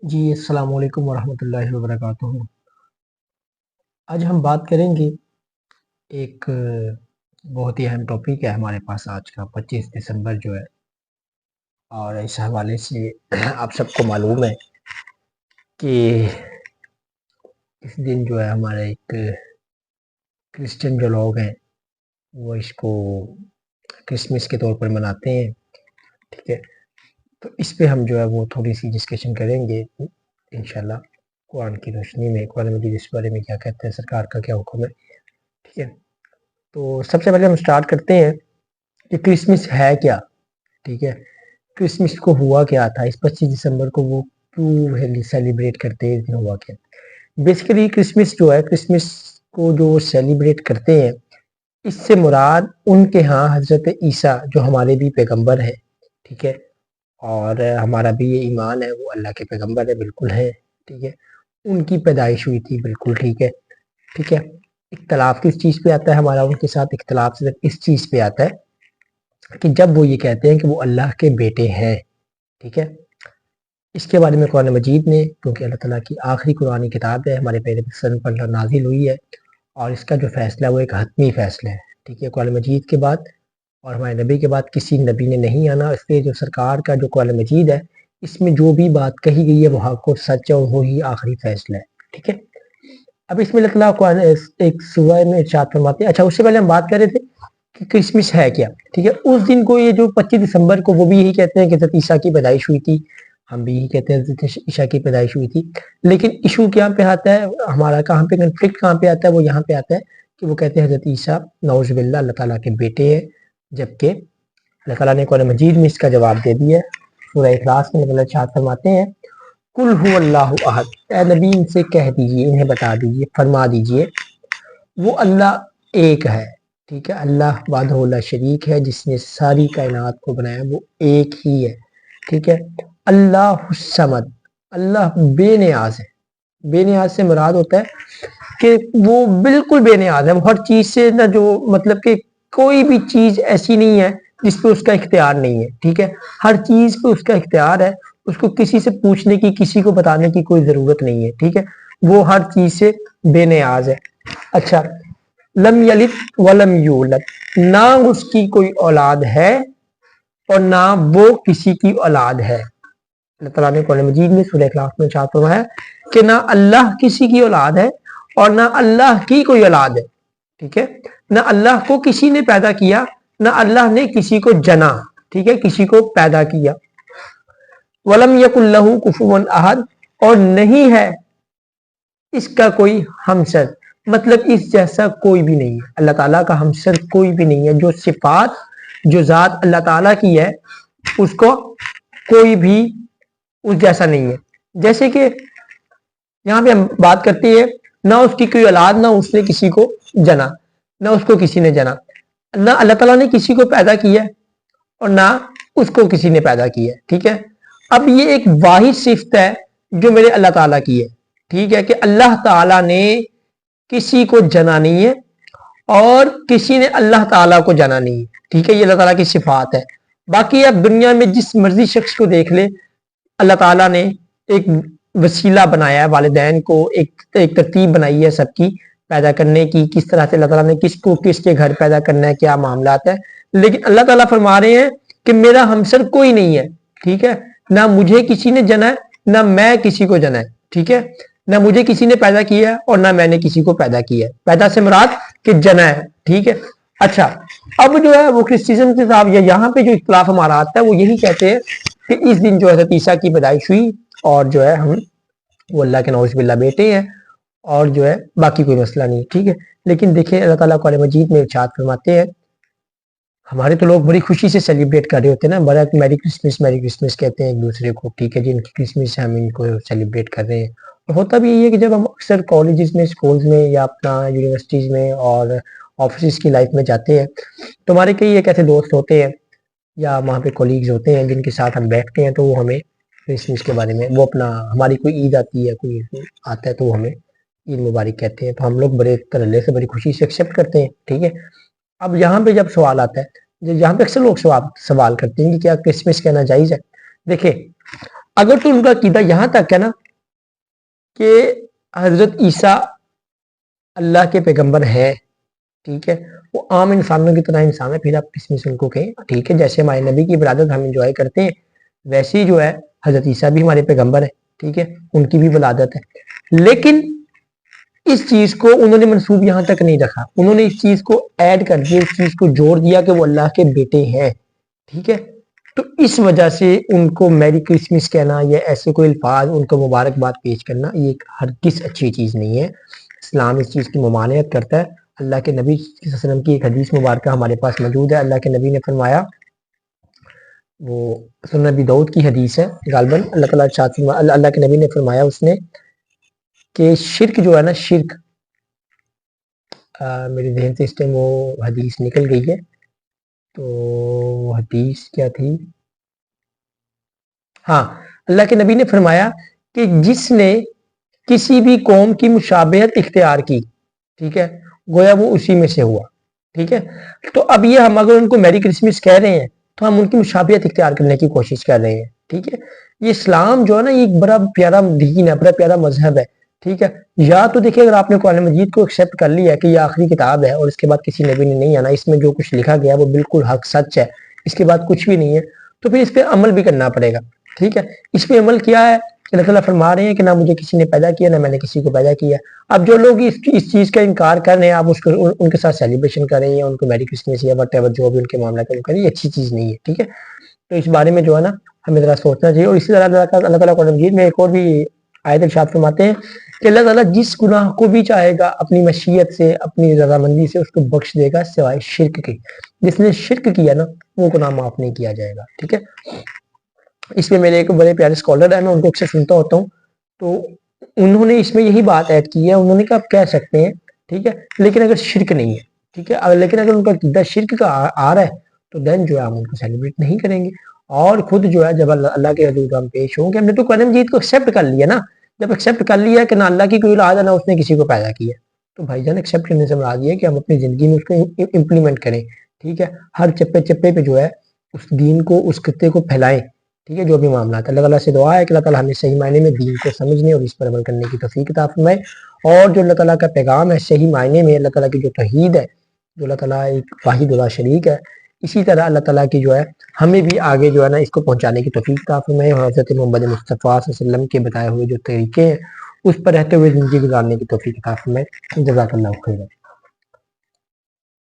جی السلام علیکم ورحمۃ اللہ وبرکاتہ۔ آج ہم بات کریں گے ایک بہت ہی اہم ٹاپک ہے ہمارے پاس آج کا 25 دسمبر جو ہے، اور اس حوالے سے آپ سب کو معلوم ہے کہ اس دن جو ہے ہمارے ایک کرسچن جو لوگ ہیں وہ اس کو کرسمس کے طور پر مناتے ہیں، ٹھیک ہے۔ تو اس پہ ہم جو ہے وہ تھوڑی سی ڈسکشن کریں گے انشاءاللہ، قرآن کی روشنی میں قرآن مجید اس بارے میں کیا کہتے ہیں، سرکار کا کیا حکم ہے، ٹھیک ہے۔ تو سب سے پہلے ہم سٹارٹ کرتے ہیں کہ کرسمس ہے کیا، ٹھیک ہے۔ کرسمس کو ہوا کیا تھا، اس 25 دسمبر کو وہ کیوں سیلیبریٹ کرتے ہیں، اس دن ہوا کیا۔ بیسیکلی کرسمس جو ہے، کرسمس کو جو سیلیبریٹ کرتے ہیں، اس سے مراد ان کے ہاں حضرت عیسیٰ جو ہمارے بھی پیغمبر ہیں، ٹھیک ہے، اور ہمارا بھی یہ ایمان ہے وہ اللہ کے پیغمبر ہے، بالکل ہے، ٹھیک ہے، ان کی پیدائش ہوئی تھی، بالکل ٹھیک ہے، ٹھیک ہے۔ اختلاف کس چیز پہ آتا ہے ہمارا ان کے ساتھ؟ اختلاف صرف اس چیز پہ آتا ہے کہ جب وہ یہ کہتے ہیں کہ وہ اللہ کے بیٹے ہیں، ٹھیک ہے۔ اس کے بارے میں قرآن مجید نے، کیونکہ اللہ تعالیٰ کی آخری قرآنی کتاب ہے، ہمارے پہلے سن پر نازل ہوئی ہے، اور اس کا جو فیصلہ ہے وہ ایک حتمی فیصلہ ہے، ٹھیک ہے۔ قرآن مجید کے بعد اور ہمارے نبی کے بعد کسی نبی نے نہیں آنا، اس لیے جو سرکار کا جو قرآن مجید ہے، اس میں جو بھی بات کہی گئی ہے وہ حق اور سچ ہے، اور وہی آخری فیصلہ ہے، ٹھیک ہے۔ اب اس میں اللہ تعالیٰ قرآن ایک سورہ میں ارشاد فرماتے ہیں، اچھا اس سے پہلے ہم بات کر رہے تھے کہ کرسمس ہے کیا، ٹھیک ہے۔ اس دن کو یہ جو 25 دسمبر کو وہ بھی یہی کہتے ہیں کہ حضرت عیسیٰ کی پیدائش ہوئی تھی، ہم بھی یہی کہتے ہیں حضرت عیسیٰ کی پیدائش ہوئی تھی، لیکن ایشو کہاں پہ آتا ہے ہمارا، کہاں پہ کنفلکٹ کہاں پہ آتا ہے، وہ یہاں پہ آتا ہے کہ وہ کہتے ہیں حضرت عیسیٰ نعوذ باللہ اللہ تعالیٰ کے بیٹے ہیں، جبکہ اللہ تعالیٰ نے قرآن مجید میں اس کا جواب دے دیا ہے۔ سورہ اخلاص میں اللہ ارشاد فرماتے ہیں قل هو اللہ احد، اے نبی ان سے کہہ دیجئے، انہیں بتا دیجئے، فرما دیجئے وہ اللہ ایک ہے، ٹھیک ہے۔ اللہ وحدہ لا شریک ہے، جس نے ساری کائنات کو بنایا، وہ ایک ہی ہے، ٹھیک ہے۔ اللہ الصمد، اللہ بے نیاز ہے۔ بے نیاز سے مراد ہوتا ہے کہ وہ بالکل بے نیاز ہے، وہ ہر چیز سے نہ، جو مطلب کہ کوئی بھی چیز ایسی نہیں ہے جس پہ اس کا اختیار نہیں ہے، ٹھیک ہے۔ ہر چیز پہ اس کا اختیار ہے، اس کو کسی سے پوچھنے کی، کسی کو بتانے کی کوئی ضرورت نہیں ہے، ٹھیک ہے۔ وہ ہر چیز سے بے نیاز ہے۔ اچھا، لم یلد ولم یولد، نہ اس کی کوئی اولاد ہے اور نہ وہ کسی کی اولاد ہے۔ اللہ تعالیٰ نے قرآن مجید میں سورہ اخلاص میں ارشاد فرمایا کہ نہ اللہ کسی کی اولاد ہے اور نہ اللہ کی کوئی اولاد ہے، ٹھیک ہے۔ نہ اللہ کو کسی نے پیدا کیا، نہ اللہ نے کسی کو جنا، ٹھیک ہے، کسی کو پیدا کیا۔ ولم یکن لہ کفوا احد، اور نہیں ہے اس کا کوئی ہمسر، مطلب اس جیسا کوئی بھی نہیں ہے، اللہ تعالیٰ کا ہمسر کوئی بھی نہیں ہے۔ جو صفات، جو ذات اللہ تعالیٰ کی ہے، اس کو کوئی بھی اس جیسا نہیں ہے۔ جیسے کہ یہاں پہ ہم بات کرتے ہیں، نہ اس کی کوئی اولاد، نہ اس نے کسی کو جنا، نہ اس کو کسی نے جنا، نہ اللہ تعالیٰ نے کسی کو پیدا کیا اور نہ اس کو کسی نے پیدا کیا، ٹھیک ہے۔ اب یہ ایک واحد صفت ہے جو میرے اللہ تعالیٰ کی ہے، ٹھیک ہے، کہ اللہ تعالیٰ نے کسی کو جنا نہیں ہے اور کسی نے اللہ تعالیٰ کو جنا نہیں ہے، ٹھیک ہے۔ یہ اللہ تعالیٰ کی صفات ہے۔ باقی اب دنیا میں جس مرضی شخص کو دیکھ لے، اللہ تعالیٰ نے ایک وسیلہ بنایا ہے، والدین کو ایک ترتیب بنائی ہے سب کی پیدا کرنے کی، کس طرح سے اللہ تعالیٰ نے کس کو کس کے گھر پیدا کرنا ہے، کیا معاملات ہے، لیکن اللہ تعالیٰ فرما رہے ہیں کہ میرا ہمسر کوئی نہیں ہے، ٹھیک ہے۔ نہ مجھے کسی نے جنا ہے، نہ میں کسی کو جنا ہے، ٹھیک ہے۔ نہ مجھے کسی نے پیدا کیا ہے اور نہ میں نے کسی کو پیدا کیا ہے۔ پیدا سے مراد کہ جنا ہے، ٹھیک ہے۔ اچھا، اب جو ہے وہ کرسچن کے صاحب یہاں پہ جو اختلاف ہمارا آتا ہے وہ یہی کہتے ہیں کہ اس دن جو حضرت عیسیٰ کی پیدائش ہوئی، اور جو ہے ہم وہ اللہ کے نعوذ باللہ بیٹے ہیں، اور جو ہے باقی کوئی مسئلہ نہیں، ٹھیک ہے۔ لیکن دیکھیں اللہ تعالیٰ قرآن مجید میں ارشاد فرماتے ہیں، ہمارے تو لوگ بڑی خوشی سے سیلیبریٹ کر رہے ہوتے ہیں نا، بڑا میری کرسمس کہتے ہیں ایک دوسرے کو، ٹھیک ہے جی، ان کی کرسمس ہے، ہم ان کو سیلیبریٹ کر رہے ہیں۔ اور ہوتا بھی یہی ہے کہ جب ہم اکثر کالجز میں، سکولز میں، یا اپنا یونیورسٹیز میں اور آفیسز کی لائف میں جاتے ہیں تو ہمارے کئی ایک ایسے دوست ہوتے ہیں یا وہاں پہ کولیگز ہوتے ہیں جن کے ساتھ ہم بیٹھتے ہیں، تو وہ ہمیں کرسمس کے بارے میں، وہ اپنا، ہماری کوئی عید آتی ہے، کوئی آتا ہے تو وہ ہمیں عید مبارک کہتے ہیں، تو ہم لوگ بڑے ترلے سے، بڑی خوشی سے ایکسیپٹ کرتے ہیں، ٹھیک ہے۔ اب یہاں پہ جب سوال آتا ہے، یہاں پہ اکثر لوگ سوال کرتے ہیں کہ کیا کرسمس کہنا جائز ہے؟ دیکھیں، اگر تو ان کا عقیدہ یہاں تک ہے نا کہ حضرت عیسیٰ اللہ کے پیغمبر ہے، ٹھیک ہے، وہ عام انسانوں کی طرح انسان ہے، پھر آپ کس میں سے ان کو کہیں، ٹھیک ہے، جیسے ہمارے نبی کی ولادت ہم انجوائے کرتے ہیں ویسے ہی جو ہے حضرت عیسیٰ بھی ہمارے پیغمبر ہے، ٹھیک ہے، ان کی بھی ولادت ہے، لیکن اس چیز کو انہوں نے منسوب یہاں تک نہیں رکھا، انہوں نے اس چیز کو ایڈ کر دیا، اس چیز کو جوڑ دیا کہ وہ اللہ کے بیٹے ہیں، ٹھیک ہے، تو اس وجہ سے ان کو میری کرسمس کہنا یا ایسے کوئی الفاظ ان کو مبارکباد پیش کرنا یہ ہرگز اچھی چیز نہیں ہے۔ اسلام اس چیز کی ممانعت کرتا ہے۔ اللہ کے نبی صلی اللہ علیہ وسلم کی ایک حدیث مبارکہ ہمارے پاس موجود ہے، اللہ کے نبی نے فرمایا، وہ سنن ابی داؤد کی حدیث ہے غالباً، اللہ کے نبی نے فرمایا اس نے کہ شرک جو ہے نا، شرک میرے ذہن سے اس ٹائم وہ حدیث نکل گئی ہے، تو حدیث کیا تھی؟ ہاں، اللہ کے نبی نے فرمایا کہ جس نے کسی بھی قوم کی مشابہت اختیار کی، ٹھیک ہے، گویا وہ اسی میں سے ہوا، ٹھیک ہے، تو اب یہ ہم اگر ان کو میری کرسمس کہہ رہے ہیں تو ہم ان کی مشابہت اختیار کرنے کی کوشش کر رہے ہیں، ٹھیک ہے، یہ اسلام جو ہے نا یہ ایک بڑا پیارا دین ہے، بڑا پیارا مذہب ہے، ٹھیک ہے، یا تو دیکھیں اگر آپ نے قرآن مجید کو ایکسیپٹ کر لیا ہے کہ یہ آخری کتاب ہے اور اس کے بعد کسی نبی نے نہیں آنا، اس میں جو کچھ لکھا گیا وہ بالکل حق سچ ہے، اس کے بعد کچھ بھی نہیں ہے، تو پھر اس پہ عمل بھی کرنا پڑے گا، ٹھیک ہے، اس پہ عمل کیا ہے کہ اللہ تعالیٰ فرما رہے ہیں کہ نہ مجھے کسی نے پیدا کیا نہ میں نے کسی کو پیدا کیا۔ اب جو لوگ اس چیز کا انکار کر رہے ہیں، آپ اس کو ان کے ساتھ سیلیبریشن کریں یا ان کو میری کرسمس یا وٹ ایور جو بھی ان کے معاملہ کریں، یہ اچھی چیز نہیں ہے، ٹھیک ہے، تو اس بارے میں جو ہے نا ہمیں ذرا سوچنا چاہیے۔ اور اسی طرح اللہ تعالیٰ قرآن مجید میں ایک اور بھی آیت ارشاد فرماتے ہیں کہ اللہ تعالیٰ جس گناہ کو بھی چاہے گا اپنی مشیت سے، اپنی رضامندی سے اس کو بخش دے گا سوائے شرک کے، جس نے شرک کیا نا وہ گناہ معاف نہیں کیا جائے گا، ٹھیک ہے۔ اس میں میرے ایک بڑے پیارے اسکالر ہیں، میں ان کو اکثر سنتا ہوتا ہوں، تو انہوں نے اس میں یہی بات ایڈ کی ہے، انہوں نے کہا آپ کہہ سکتے ہیں، ٹھیک ہے، لیکن اگر شرک نہیں ہے، ٹھیک ہے، لیکن اگر ان کا عقیدہ شرک کا آ رہا ہے تو دین جو ہے ہم ان کو سیلیبریٹ نہیں کریں گے، اور خود جو ہے جب اللہ کے حضور ہم پیش ہوں گے، ہم نے تو قرآن مجید کو ایکسیپٹ کر لیا نا، جب ایکسیپٹ کر لیا کہ نہ اللہ کی کوئی اولاد ہے نہ اس نے کسی کو پیدا کیا، تو بھائی جان ایکسیپٹ کرنے سے مراد یہ ہے کہ ہم اپنی زندگی میں اس کو امپلیمنٹ کریں، ٹھیک ہے، ہر چپے چپے پہ جو ہے اس دین کو، اس خطے کو پھیلائیں، ٹھیک ہے، جو بھی معاملات اللہ تعالیٰ سے دعا ہے کہ اللہ تعالیٰ ہمیں صحیح معنی میں دین کو سمجھنے اور اس پر عمل کرنے کی توفیق عطا فرمائے، اور جو اللہ تعالیٰ کا پیغام ہے صحیح معنی میں، اللہ تعالیٰ کی جو توحید ہے، جو اللہ تعالیٰ ایک واحد لا شریک ہے، اسی طرح اللہ تعالیٰ کی جو ہے ہمیں بھی آگے جو ہے نا اس کو پہنچانے کی توفیق عطا فرمائے، اور حضرت محمد مصطفیٰ صلی اللہ علیہ وسلم کے بتائے ہوئے جو طریقے ہیں اس پر رہتے ہوئے زندگی گزارنے کی توفیق عطا فرمائے۔ جزاک اللہ خیرا۔